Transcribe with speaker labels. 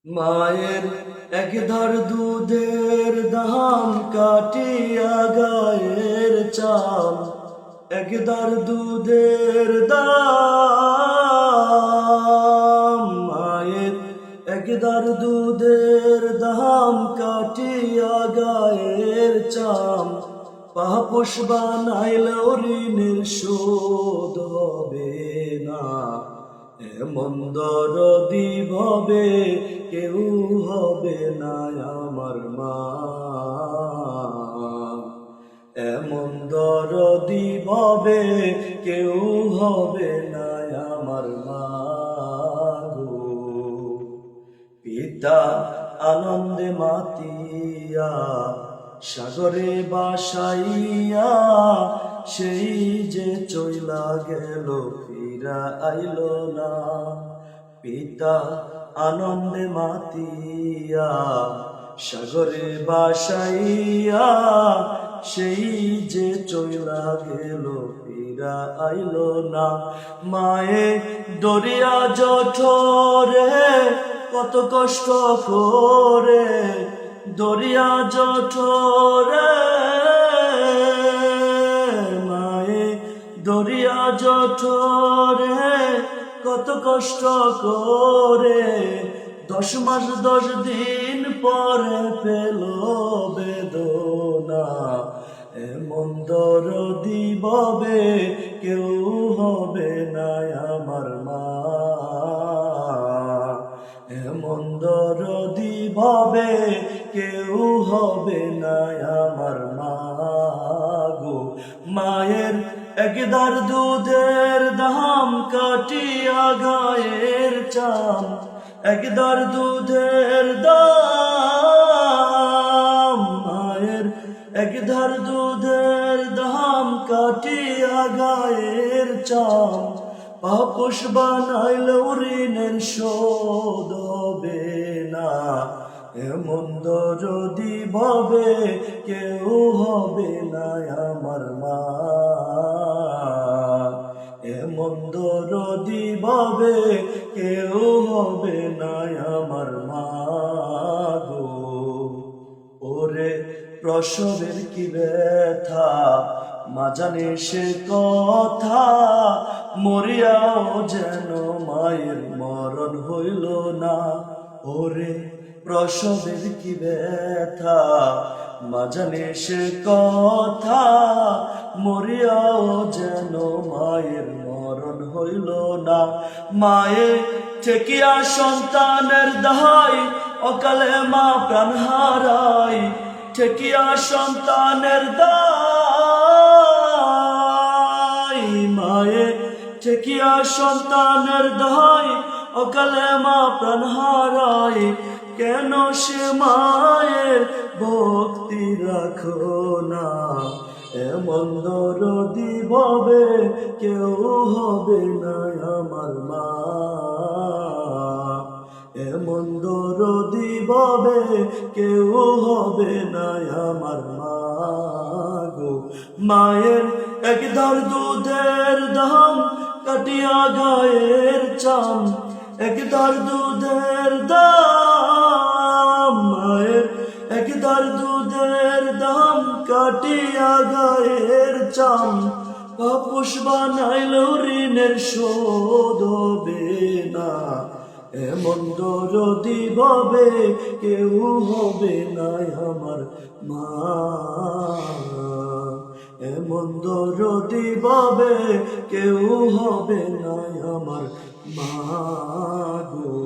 Speaker 1: মায়ের এক ধার দুধের দাম কাটিয়া গায়ের চাল, এক ধার দুধের দাম। মায়ের এক ধার দুধের দাম কাটিয়া গায়ের চাল, পাপোশ বানাইলেও ঋণের শোধ হবে না। এমন দরদি ভবে কেউ হবে না আমার মা, এমন দরদি ভবে কেউ হবে না আমার মা গো। পিতা আনন্দে মাতিয়া সাগরে বাসাইয়া, সেই যে চইলা গেল ফিরা আইল না। পিতা আনন্দে মাতিয়া সাগরে বাসাইয়া, সেই যে চইলা গেল ফিরা আইল না। মায়ে দরিয়া জঠরে কত কষ্ট করে, দরিয়া জঠরে মায়ে দরিয়া জঠরে কত কষ্ট করে, 10 মাস 10 দিন পরে পেল বেদনা। এমন দরদি ভবে কেউ হবে না আমার মা, এমন দরদি ভবে কেউ হবে না আমার মা গো। মায়ের এক ধার দুধের দাম কাটিয়া গায়ের চাল, এক ধার দুধের দাম। মায়ের এক ধার দুধের দাম কাটিয়া গায়ের চাল, পাপোশ বানাইলেও ঋণের শোধ হবে না। এমন দরদি ভবে কেউ হবে না আমার মা, এমন দরদি ভবে কেউ হবে না আমার মা গো। ওরে প্রসবের কি ব্যথা মা জানে সে কথা, মরিয়াও যেন মায়ের মরণ হইল না। ওরে প্রসবের কি ব্যথা মা জানে সে কথা, মরিয়াও যেন মায়ের মরণ হইল না। মায়ে ঠেকিয়া সন্তানের দায়, অকালে মা প্রাণ হারায়। ঠেকিয়া সন্তানের দায়, মায়ে ঠেকিয়া সন্তানের দায়, অকালে মা প্রাণ হারায়। কেন সে মায়ের ভক্তি রাখো না, এমন দরদি ভবে কেউ হবে না আমার মা, এমন দরদি ভবে কেউ হবে না আমার মা গো। মায়ের এক ধার দুধের দাম কাটিয়া গায়ের চাল, এক ধার দুধের দাম। মায়ের এক ধার দুধের দাম কাটিয়া গায়ের চাল, পাপোশ বানাইলেও ঋণের শোধ হবে না। এমন দরদি ভবে কেউ হবে না আমার মা, এমন দরদি ভবে কেউ হবে না আমার মা গো।